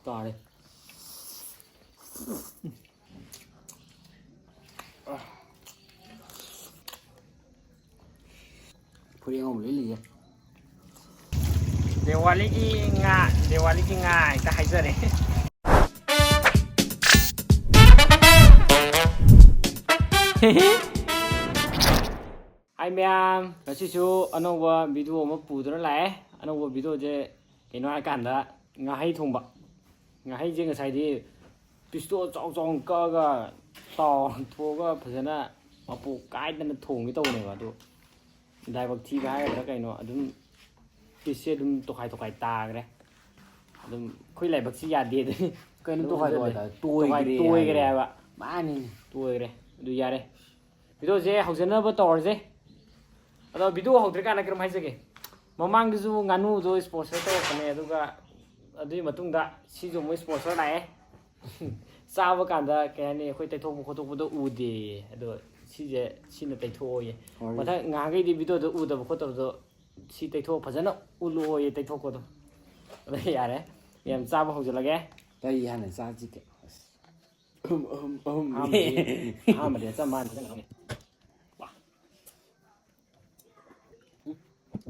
Tare. Puri ngom lili. Diwali ki nga ita haizare. Hai ma'am, ngasisu anova video ama pudra lae. Anova video je kino akanda ngahai thongba. Ngahai je ngasai di pisto chong chong ka ga taw thoga phajana mapu kaidana thonggi tawne ba do. Daibak thi ga haidra kaino adum pisse dum tokai tokai tagre. Adum khoi laibak si yade de. Kaino tokai tokai Toy gre ba. Mani. Toy gre. Du yare. Video je haujana ba tawr je. Ado video haudrika na kram haisage. Mamang gizu nganu do sponsor to kane aduga adui matungda si jo mo sponsor lae. Saba kanda kane khoi taithok khotok do ude ado si je sina taithoye. Matha ngangai di video do uda khotok do si taithok phajana ulo ye taithok ko do. Ado yare. Yam saba haujlage. Kai hana sa ji ke. Hamade chaman.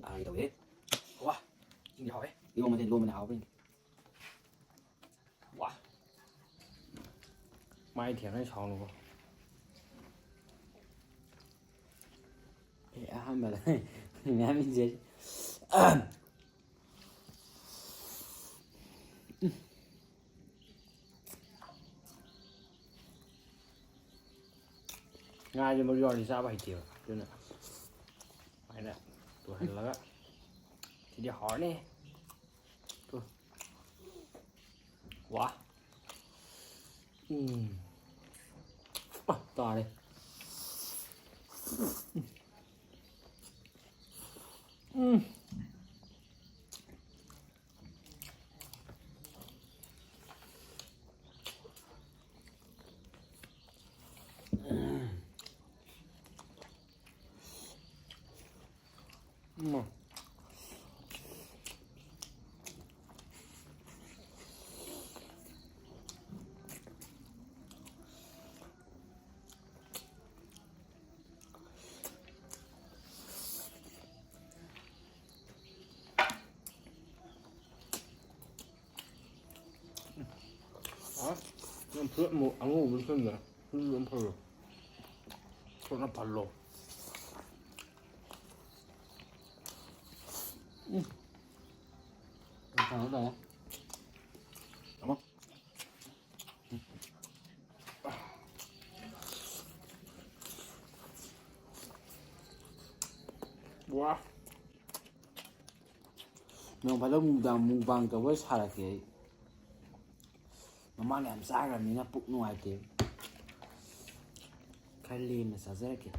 Ai đâu đấy. Wow. Nhìn hỏi. Đi ôm lên áo bên. Wow. Mai thiệt hay xong luôn. À mà đây. Mẹ mình gì. Ngay cho một giò thì sao 7 triệu. Chứ nữa. Phải nè. Tôi hành lắm á. Thì đi hỏi nè. Tôi. Wow. To đây. 그냥 뭐 아무 물건이야. 그냥 팔로. 그냥 발로. Sao đây? Đúng không? Wow. Nó phải lúc mùng vàng cái với sao là cái nó mang làm sao là mình nó bụng ngoài tiếng khai lên là sao thế kìa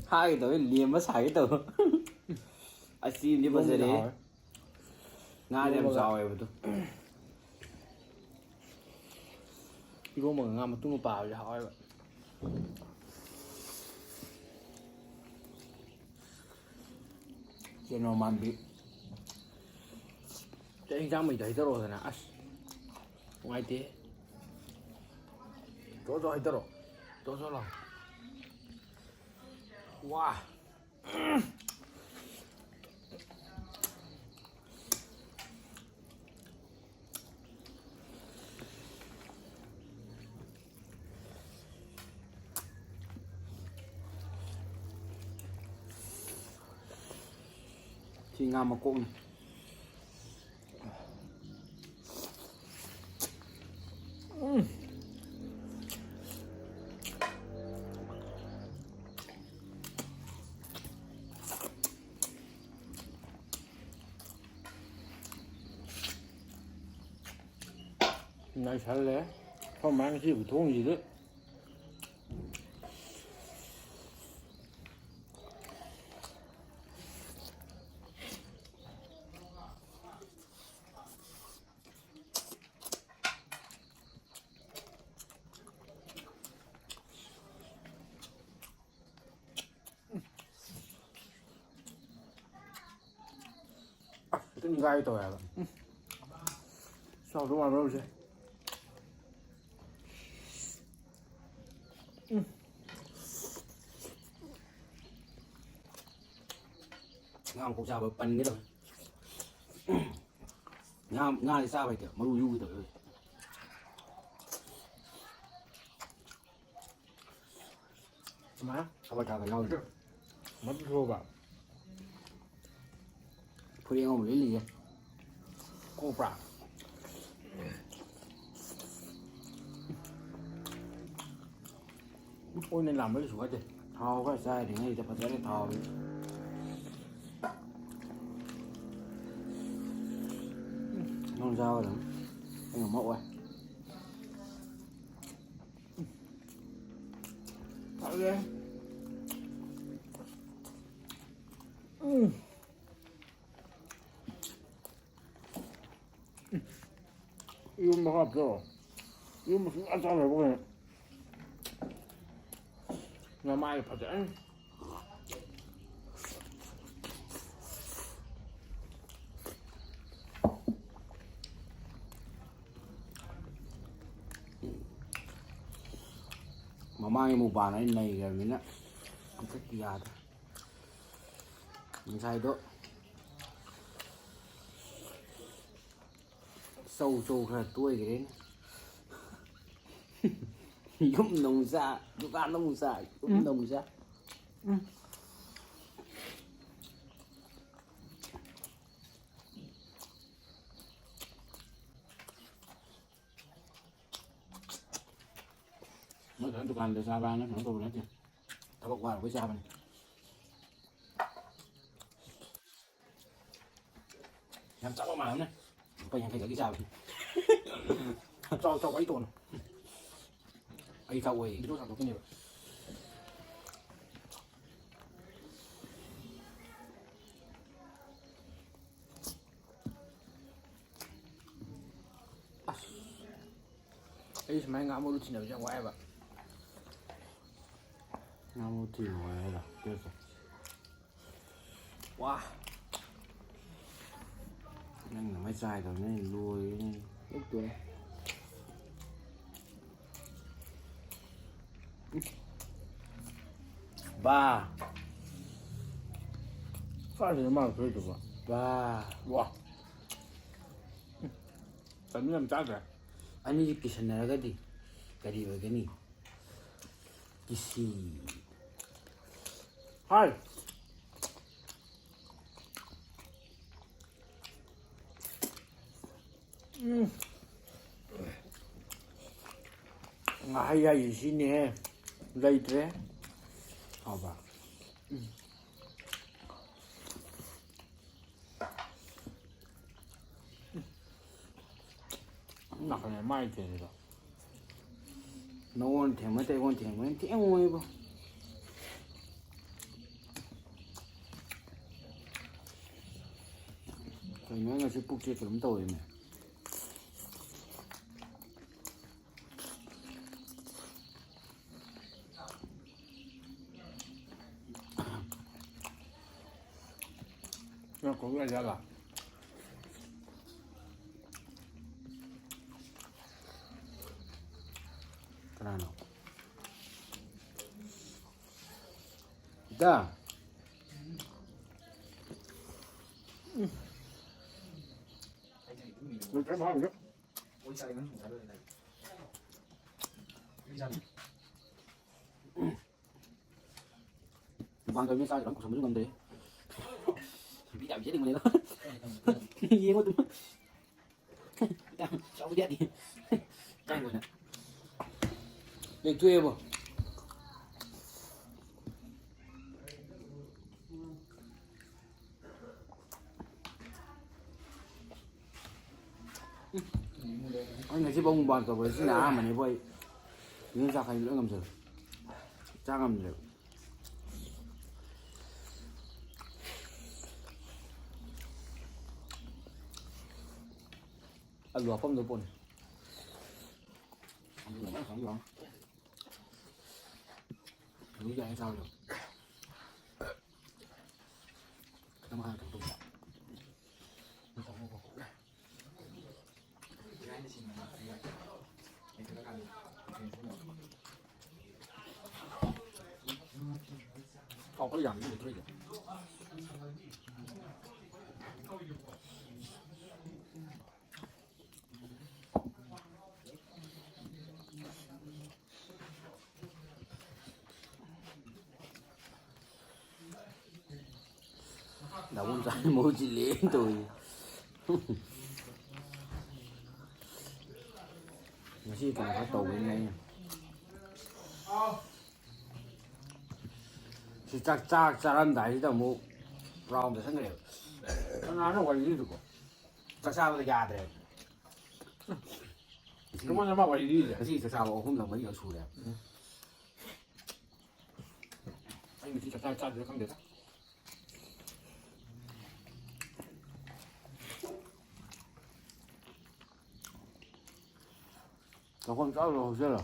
hai cái tới liềm mất sải từ anh xin đi bao giờ đấy ngay làm sao vậy tôi 이거 뭐 아마 뚱어 봐. hỏi. cho nó mang bị Cái anh Giang mình thấy tao rồi nè. Ngoài thế. Chỗ rồi tao rồi. Chỗ rồi. Wow. thì ngàm mà cũng Này 살래? không mang gì phải thôn gì đấy. ꯅꯤꯡꯒꯥꯏ ꯇꯧꯋꯦ ꯍꯥꯏꯕ ꯆꯥꯎꯗꯧ ꯃꯥꯟꯕ ꯍꯧꯁꯦ Ngam cũng sao bần cái rồi. Nga thì sao vậy kìa, mà đu rồi. Má Sao phải cả nhau. mất rô vào Thôi em không lấy gì. cô bạc ôi nên làm mấy sủa chứ Thao có sai thì ngay tập sẽ thao. Non sao rồi. Anh ở mẫu à. Tạo ghê yêu mà hợp rồi yêu mà cũng ăn sao rồi bố này ngày mai phải sẽ Mà mang một bàn này rồi mình á. Không thích gì à. Mình sai đó. Sâu ra tuổi cái đấy. Giúp nông ra, giúp ăn nông ra, giúp nông ra. Mới đến tụi anh để xa ba nó không tụi nó chứ. Tao bọc qua với xa bên. Làm sao mà này. Bây giờ cái sao cho ấy tuần ấy sao vậy? cái chỗ sản xuất cái nhiều ấy mấy ngã mua chỉ nào ra ngoài vậy Ngao thì ngoài là được rồi. wow Nhanh là máy dài rồi nên lùi lúc tuổi ba phát thì mà phải được không ba wow tấm làm chắc rồi anh ấy kỹ năng là cái gì vậy cái này kisi hai hay hay gì nè dây thế hao bạc nặng này mai thì rồi nó còn thèm mấy tay con thèm mấy thèm ngồi bao rồi mấy người sẽ buộc chết lắm tôi này nó có cái ra là cái nào đó nó cái bao nhiêu vàng cái miếng sao thì đóng cuộc sống trong đấy bị đạp chết đi người đó gì mà tụi cháu biết đi cay rồi nè để thuê không anh này chỉ bông bàn cờ với xin đá mà như vậy nhưng ra thành nữa ngầm rồi ra ngầm rồi ăn lúa không được bồn không được nghĩ ra hay sao được tao mà thằng tụi ꯍꯥꯎꯈꯠ ꯌꯥꯝꯅ ꯂꯩꯇ꯭ꯔꯣꯏꯗ Đậu con trai mua chi liền tôi. Ngasi cần phải tù bên ngay. Chỉ chắc làm đại chứ đâu rau để sáng đều. nó quay đi được Chắc sao bây giờ đấy. đúng không mà quay đi rồi Cái gì chắc sao không làm mấy giờ xù đẹp. anh mình chỉ cha được không được Còn con cháu rồi chưa rồi.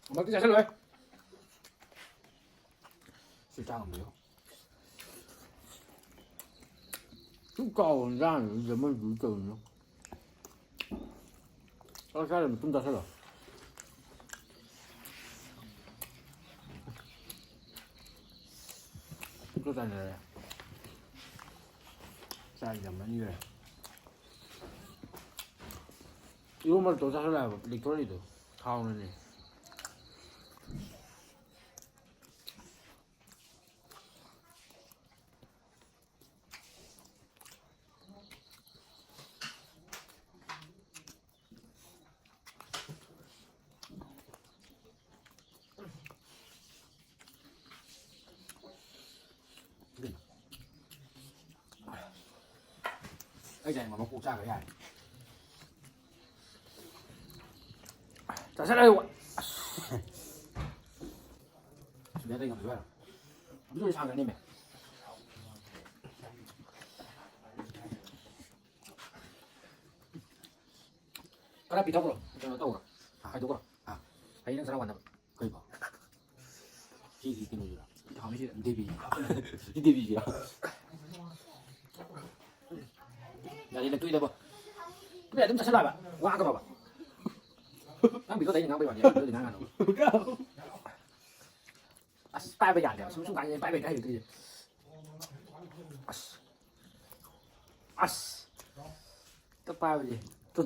mà cái gì rồi Sự trang làm được. Chúng cầu ra giờ mới rủi từ nữa. Sao sai rồi chúng ta sai rồi. Có tài này. Sai nhầm nó như này. 이거만 더 사실라 릭토리도 가오는데. Cái này mà nó cụ ra cái này. 자, 살아요. Để đây làm gì vậy? Ví dụ sao cái này mẹ. cái bị đau rồi cho nó đau rồi hay đau rồi À, hay nó sao hoàn đâu cái bảo. Gì cái gì đó. không biết Đi đi. Đi đi gì đó. là tuy đâu cái này chúng ta sẽ lại bạn qua cái bảo đang bị có thấy những cái bây giờ thì ngang rồi tay bây giờ thì xuống tay tay bây cái gì 또 봐야지. 또.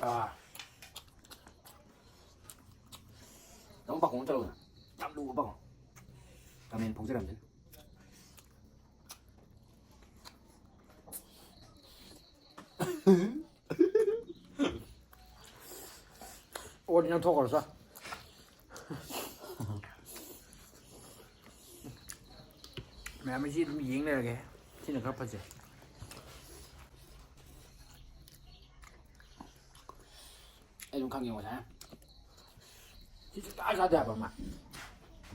À. Đóng bọc cũng trâu. Chăm luôn bọc. Cảm ơn phong sẽ làm gì. 그냥 더 걸었어. mẹ mới xin diễn này là kìa. Xin được gấp phải gì. Em cũng không nhiều mà sao? 진짜 다 돼봐 마.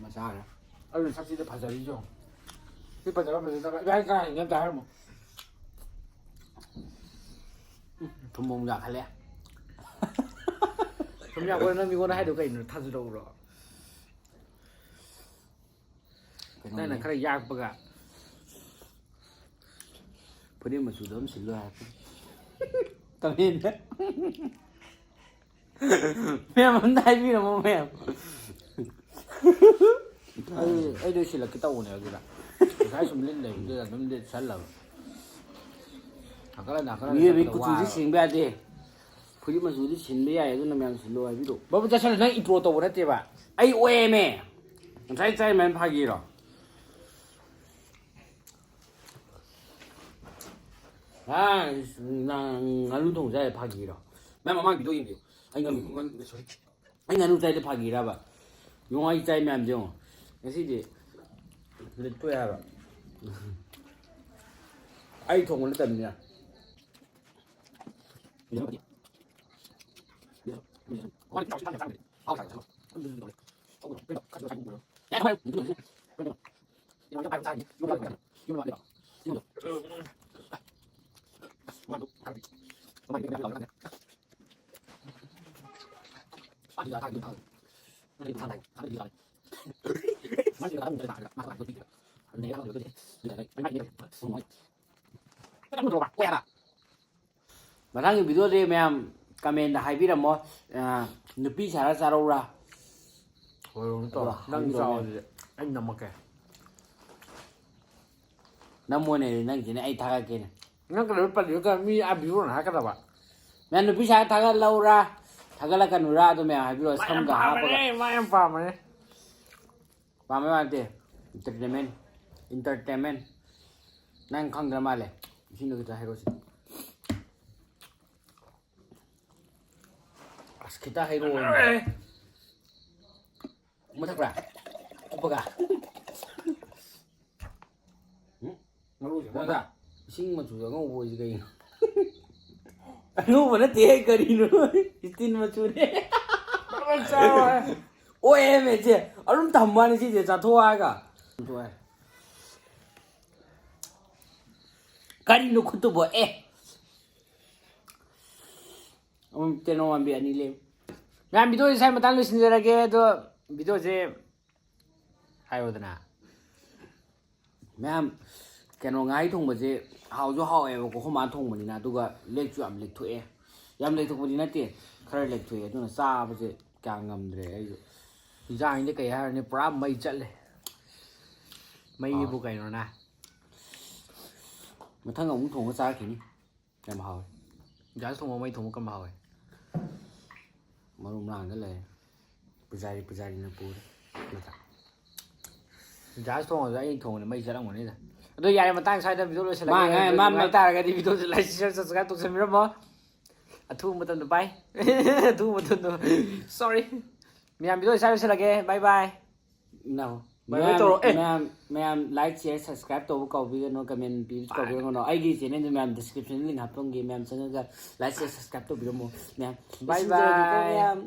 Mà sao nữa? 얼른 삭제돼 바자리죠. 이 바자가 바자가 왜가 이게 다 할모. Thùng mông giặc hay lẽ? 그냥 거는 이거는 해도 그 있는 타즈로 그러. 나는 그래 약 버가. Bữa đêm mà chủ đốm xỉn loài. Tao nhìn đấy. Mẹ muốn tay vì là một mẹ. 애들 실라 그따 오네 여기다. 사실 좀 린데 그래가 넘데 살라. 아까라 나까라. Vì bị cụ chủ đi xỉn bè đi. Bữa đêm mà chủ đi xỉn bè ấy, nó mẹ xỉn loài ví dụ. 뭐 진짜 살라 난 이프로 또 그랬지 봐. Ai ue mẹ. Trái mẹ phá gì rồi. À, là lúc thùng trái phá gì rồi. Mẹ mà mang bị đôi im đi. Anh ăn lúc trái để phá gì ra bà. Dùng ai trái mẹ làm gì không? Cái gì đi. 근데 또 해봐. ꯑꯩ ꯊꯣꯡꯕ ꯅꯠꯇꯕꯅꯤꯅ ꯃꯊꯪꯒꯤ ꯚꯤꯗꯤꯑꯣꯗꯤ ꯃꯌꯥꯝ command ꯍꯥꯏꯕꯤꯔꯝꯃꯣ ꯅꯨꯄꯤ ꯁꯥꯔ ꯆꯥꯔꯧꯔꯥ ꯍꯣꯏ ꯇꯧꯔꯣ ꯅꯪ ꯆꯥꯎ ꯑꯗꯨꯗꯤ ꯑꯩ ꯅꯝꯃꯛꯀꯦ ꯅꯝꯃꯣꯅꯦ ꯅꯪꯁꯤꯅꯦ ꯑꯩ ꯊꯥꯒꯠꯀꯦꯅꯦ ꯅꯪ ꯀꯩꯅꯣ ꯄꯜꯂꯤꯒ ꯃꯤ ꯚꯤꯗꯤꯑꯣꯅ ꯍꯥꯏꯔꯛꯀꯗꯕ ꯃꯌꯥꯝ ꯅꯨꯄꯤ ꯁꯥꯔ ꯊꯥꯒꯠꯂꯧꯔꯥ ꯊꯥꯒꯠꯂꯛꯀꯅꯨꯔꯥ ꯑꯗꯨ ꯃꯌꯥꯝ ꯍꯥꯏꯕꯤꯔꯣ ꯁꯝꯒ ꯍꯥꯞꯄꯒ ꯃꯥ ꯌꯥꯝ ꯄꯥꯝꯕꯅꯦ ꯄꯥꯝꯃꯦ ꯄꯥꯝꯗꯦ ꯏꯟꯇꯔꯇꯦꯟꯃꯦꯟ ꯅꯪ ꯈꯪꯗ꯭ꯔ ꯃꯥꯜꯂꯦ ꯏꯁꯤꯡꯗꯣ ꯈꯤꯇ ꯍꯩꯔꯣꯁꯤ ꯑꯁ ꯈꯤꯇ ꯍꯩꯔꯣꯑꯣ ꯃꯊꯛꯄ꯭ꯔꯥ ꯎꯞꯄꯒ ꯃꯣꯏꯗ ꯏꯁꯤꯡ ꯃꯆꯨꯗ ꯑꯉꯧꯕ ꯑꯣꯏꯁꯤ ꯀꯩꯅꯣ ꯑꯉꯧꯕ ꯅꯠꯇꯦ ꯀꯔꯤꯅꯣ ꯏꯁꯇꯤꯟ ꯃꯆꯨꯅꯦ ꯑꯣꯏ ꯃꯦꯆꯦ ꯑꯗꯨꯝ ꯊꯝꯕꯅꯤ ꯁꯤꯁꯦ ꯆꯥꯊꯣꯛꯑꯒ ꯀꯔꯤꯅꯣ ꯈꯨꯠꯇꯨꯕꯣ ꯀꯩꯅꯣ ꯃꯥꯟꯕꯤ ꯑꯅꯤ ꯂꯩ ꯃꯌꯥꯝ ꯚꯤꯗꯤꯑꯣꯁꯦ ꯁ꯭ꯋꯥꯏ ꯃꯇꯥꯡ ꯂꯣꯏꯁꯤꯟꯖꯔꯒꯦ ꯑꯗꯣ ꯚꯤꯗꯤꯑꯣꯁꯦ ꯍꯥꯏꯌꯣꯗꯅ ꯃꯌꯥꯝ ꯀꯩꯅꯣ ꯉꯥꯍꯩ ꯊꯣꯡꯕꯁꯦ ꯍꯥꯎꯁꯨ ꯍꯥꯎꯋꯦꯕꯀꯣ ꯈꯣꯏ ꯊꯣꯡꯕꯅꯤꯅ ꯑꯗꯨꯒ ꯂꯦꯛꯁꯨ ꯌꯥꯝ ꯂꯦꯛꯊꯣꯛꯑꯦ ꯌꯥꯝ ꯂꯦꯛꯊꯣꯛꯄꯗꯤ ꯅꯠꯇꯦ ꯈꯔ ꯂꯦꯛꯊꯣꯛꯑꯦ ꯑꯗꯨꯅ ꯆꯥꯕꯁꯦ ꯀꯌꯥ ꯉꯝꯗ꯭ꯔꯦ ꯑꯩꯁꯨ ꯏꯟꯖꯥꯡꯁꯤꯗꯤ ꯀꯩ ꯍꯥꯏꯔꯅꯤ ꯄꯨꯔꯥ ꯃꯩ ꯆꯠꯂꯦ ꯃꯩꯕꯨ ꯀꯩꯅꯣꯅ ꯃꯊꯪ ꯑꯃꯨꯛ ꯊꯣꯡꯉ ꯆꯥꯔꯛꯈꯤꯅꯤ ꯌꯥꯝ ꯍꯥꯎꯋꯦ ꯒ꯭ꯌꯥꯁ ꯊꯣꯡꯕ ꯃꯩ ꯊꯣꯡꯕ ꯀꯔꯝꯕ ꯍꯥꯎꯋꯦ ꯃꯔꯨ ꯃꯔꯥꯡꯗ ꯂꯩꯔꯦ ꯄꯨꯖꯥꯔꯤꯅ ꯄꯨꯔꯦ ꯅꯠꯇ꯭ꯔꯥ ꯒ꯭ꯌꯥꯁ ꯊꯣꯡꯉꯁꯨ ꯑꯩ ꯊꯣꯡꯕꯗ ꯃꯩ ꯆꯠꯂꯝꯒꯅꯤꯗ ꯑꯗꯣ ꯌꯥꯔꯦ ꯃꯇꯥꯡ ꯁ꯭ꯋꯥꯏꯗ ꯚꯤꯗꯤꯑꯣ ꯂꯣꯏꯁꯤꯜꯂꯒꯦ ꯍꯥꯏꯇꯥꯔꯒꯗꯤ ꯚꯤꯗꯤꯑꯣꯁꯦ ꯂꯥꯏꯛ ꯁꯤꯌꯔ ꯁꯕꯁꯀ꯭ꯔꯥꯏꯕ ꯇꯧꯁꯟꯕꯤꯔꯝꯃꯣ ꯑꯊꯨꯕ ꯃꯇꯝꯗ ꯕꯥꯏ ꯑꯊꯨꯕ ꯃꯇꯝꯗ ꯁꯣꯔꯤ ꯃꯌꯥꯝ ꯚꯤꯗꯤꯑꯣ ꯁ꯭ꯋꯥꯏ ꯂꯣꯏꯁꯤꯜꯂꯒꯦ ꯕꯥꯏ ꯕꯥꯏ ꯃꯌꯥꯝ ꯂꯥꯏꯛ ꯁꯤꯌꯔ ꯁꯕꯁꯀ꯭ꯔꯥꯏꯕ ꯇꯧꯕ ꯀꯥꯎꯕꯤꯒꯅꯣ ꯀꯃꯦꯟ ꯄꯤꯕꯁꯨ ꯀꯥꯎꯕꯤꯒꯅꯣ ꯑꯩꯒꯤ ꯆꯦꯅꯦꯜꯗ ꯃꯌꯥꯝ ꯗꯤꯁꯀ꯭ꯔꯤꯞꯁꯟ ꯂꯤꯡ ꯍꯥꯞꯄꯝꯒꯦ ꯃꯌꯥꯝ ꯆꯪꯉꯒ ꯂꯥꯏꯛ ꯁꯤꯌꯔ ꯁꯕꯁꯀ꯭ꯔꯥꯏꯕ ꯇꯧꯕꯤꯔꯝꯃꯣ ꯃꯌꯥꯝ ꯕꯥꯏ ꯕꯥꯏ ꯃꯌꯥꯝ